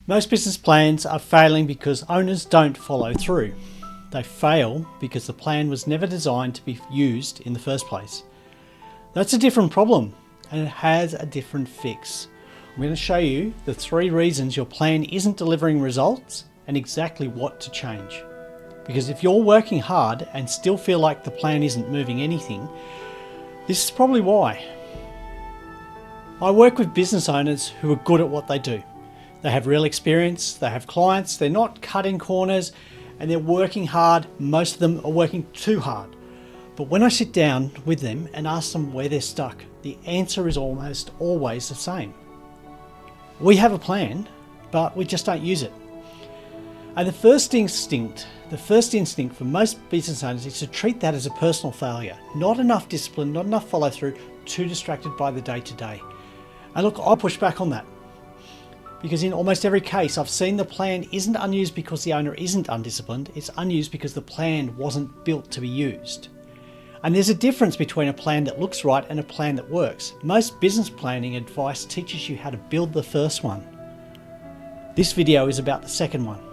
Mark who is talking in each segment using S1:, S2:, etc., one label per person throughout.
S1: Most business plans are failing because owners don't follow through. They fail because the plan was never designed to be used in the first place. That's a different problem and it has a different fix. I'm going to show you the 3 reasons your plan isn't delivering results and exactly what to change. Because if you're working hard and still feel like the plan isn't moving anything, this is probably why. I work with business owners who are good at what they do. They have real experience, they have clients, they're not cutting corners, and they're working hard. Most of them are working too hard. But when I sit down with them and ask them where they're stuck, the answer is almost always the same. We have a plan, but we just don't use it. And the first instinct for most business owners is to treat that as a personal failure. Not enough discipline, not enough follow through, too distracted by the day-to-day. And look, I push back on that. Because in almost every case, I've seen the plan isn't unused because the owner isn't undisciplined, it's unused because the plan wasn't built to be used. And there's a difference between a plan that looks right and a plan that works. Most business planning advice teaches you how to build the first one. This video is about the second one.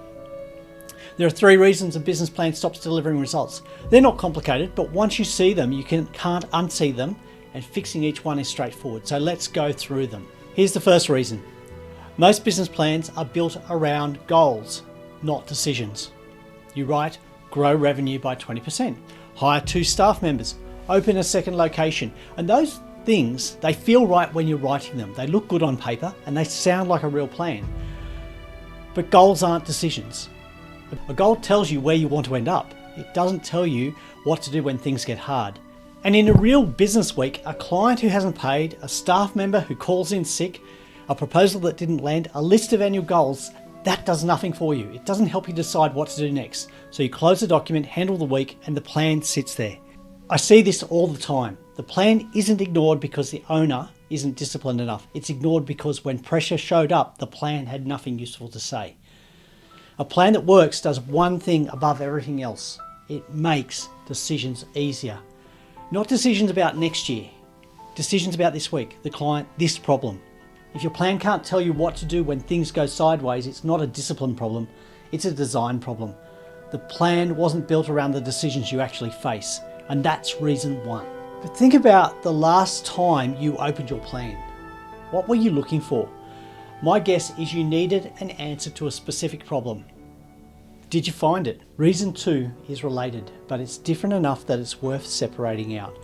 S1: There are 3 reasons a business plan stops delivering results. They're not complicated, but once you see them, you can't unsee them, and fixing each one is straightforward. So let's go through them. Here's the first reason. Most business plans are built around goals, not decisions. You write, grow revenue by 20%, hire 2 staff members, open a second location, and those things, they feel right when you're writing them. They look good on paper and they sound like a real plan. But goals aren't decisions. A goal tells you where you want to end up. It doesn't tell you what to do when things get hard. And in a real business week, a client who hasn't paid, a staff member who calls in sick, a proposal that didn't land, a list of annual goals, that does nothing for you. It doesn't help you decide what to do next. So you close the document, handle the week, and the plan sits there. I see this all the time. The plan isn't ignored because the owner isn't disciplined enough. It's ignored because when pressure showed up, the plan had nothing useful to say. A plan that works does one thing above everything else. It makes decisions easier. Not decisions about next year. Decisions about this week, the client, this problem. If your plan can't tell you what to do when things go sideways, it's not a discipline problem, it's a design problem. The plan wasn't built around the decisions you actually face, and that's reason 1. But think about the last time you opened your plan. What were you looking for? My guess is you needed an answer to a specific problem. Did you find it? Reason 2 is related, but it's different enough that it's worth separating out.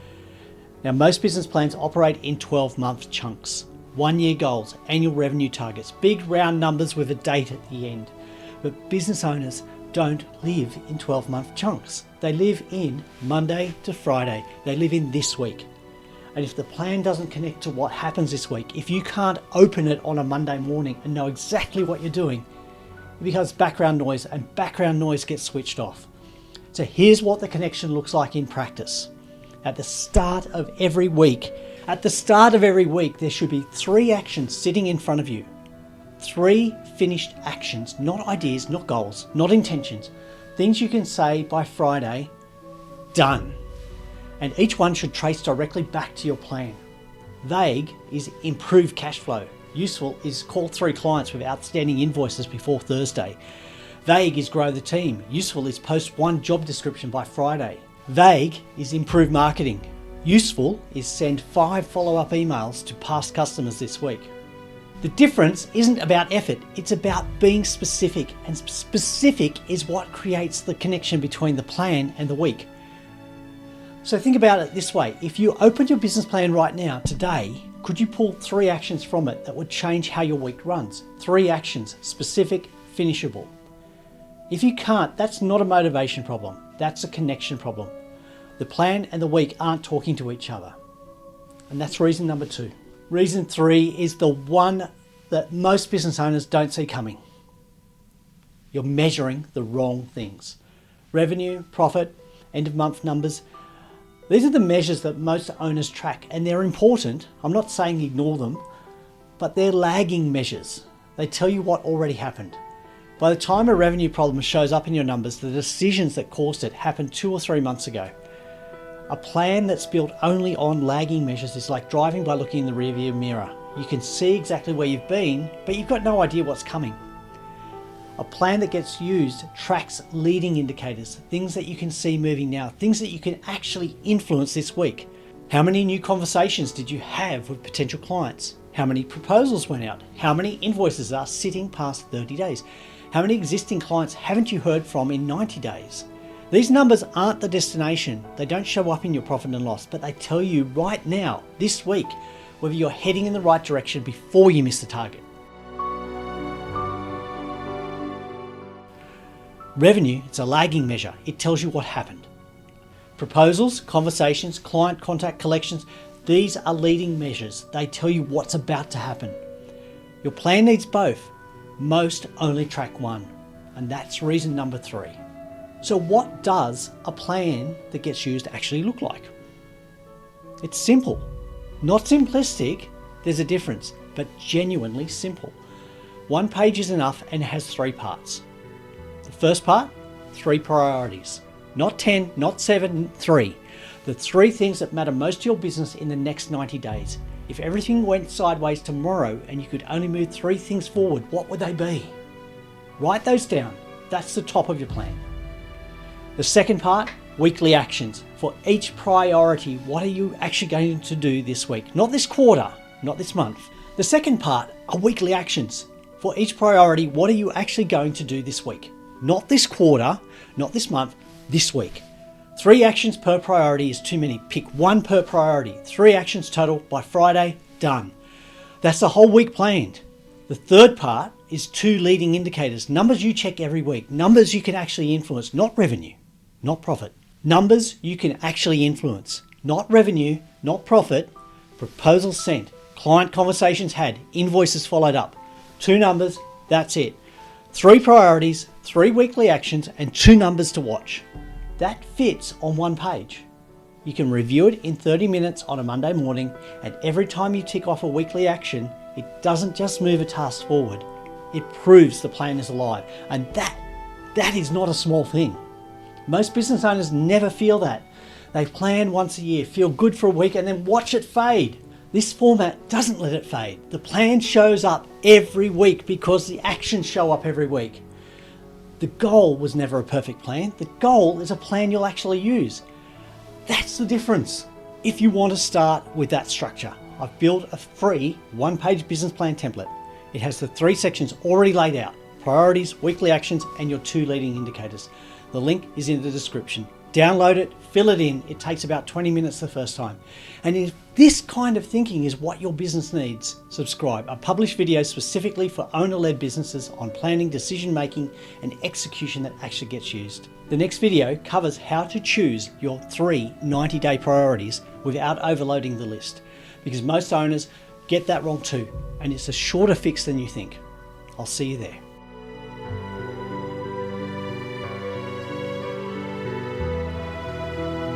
S1: Now, most business plans operate in 12-month chunks. 1-year goals, annual revenue targets, big round numbers with a date at the end. But business owners don't live in 12-month chunks. They live in Monday to Friday. They live in this week. And if the plan doesn't connect to what happens this week, if you can't open it on a Monday morning and know exactly what you're doing, it becomes background noise, and background noise gets switched off. So here's what the connection looks like in practice. At the start of every week, there should be 3 actions sitting in front of you. 3 finished actions, not ideas, not goals, not intentions. Things you can say by Friday, done. And each one should trace directly back to your plan. Vague is improve cash flow. Useful is call 3 clients with outstanding invoices before Thursday. Vague is grow the team. Useful is post 1 job description by Friday. Vague is improve marketing. Useful is send 5 follow-up emails to past customers this week. The difference isn't about effort, it's about being specific, and specific is what creates the connection between the plan and the week. So think about it this way. If you opened your business plan right now, today, could you pull 3 actions from it that would change how your week runs? 3 actions, specific, finishable. If you can't, that's not a motivation problem, that's a connection problem. The plan and the week aren't talking to each other. And that's reason number 2. Reason 3 is the one that most business owners don't see coming. You're measuring the wrong things. Revenue, profit, end of month numbers. These are the measures that most owners track, and they're important. I'm not saying ignore them, but they're lagging measures. They tell you what already happened. By the time a revenue problem shows up in your numbers, the decisions that caused it happened 2 or 3 months ago. A plan that's built only on lagging measures is like driving by looking in the rearview mirror. You can see exactly where you've been, but you've got no idea what's coming. A plan that gets used tracks leading indicators, things that you can see moving now, things that you can actually influence this week. How many new conversations did you have with potential clients? How many proposals went out? How many invoices are sitting past 30 days? How many existing clients haven't you heard from in 90 days? These numbers aren't the destination. They don't show up in your profit and loss, but they tell you right now, this week, whether you're heading in the right direction before you miss the target. Revenue, it's a lagging measure. It tells you what happened. Proposals, conversations, client contact collections, these are leading measures. They tell you what's about to happen. Your plan needs both. Most only track one, and that's reason number 3. So what does a plan that gets used actually look like? It's simple. Not simplistic, there's a difference, but genuinely simple. One page is enough and it has 3 parts. The first part, 3 priorities. Not 10, not 7, 3. The 3 things that matter most to your business in the next 90 days. If everything went sideways tomorrow and you could only move 3 things forward, what would they be? Write those down. That's the top of your plan. The second part, weekly actions. For each priority, what are you actually going to do this week? Not this quarter, not this month. The second part are weekly actions. For each priority, what are you actually going to do this week? Not this quarter, not this month, this week. 3 actions per priority is too many. Pick 1 per priority. 3 actions total by Friday, done. That's the whole week planned. The third part is 2 leading indicators. Numbers you check every week. Numbers you can actually influence, not revenue, not profit. Numbers you can actually influence, not revenue, not profit. Proposals sent, client conversations had, invoices followed up. 2 numbers, that's it. 3 priorities, 3 weekly actions, and 2 numbers to watch. That fits on 1 page. You can review it in 30 minutes on a Monday morning, and every time you tick off a weekly action, it doesn't just move a task forward. It proves the plan is alive, and that is not a small thing. Most business owners never feel that. They plan once a year, feel good for a week, and then watch it fade. This format doesn't let it fade. The plan shows up every week because the actions show up every week. The goal was never a perfect plan. The goal is a plan you'll actually use. That's the difference. If you want to start with that structure, I've built a free 1-page business plan template. It has the 3 sections already laid out: priorities, weekly actions, and your 2 leading indicators. The link is in the description. Download it, fill it in. It takes about 20 minutes the first time. And if this kind of thinking is what your business needs, subscribe. I publish videos specifically for owner-led businesses on planning, decision-making, and execution that actually gets used. The next video covers how to choose your 3 90-day priorities without overloading the list, because most owners get that wrong too, and it's a shorter fix than you think. I'll see you there.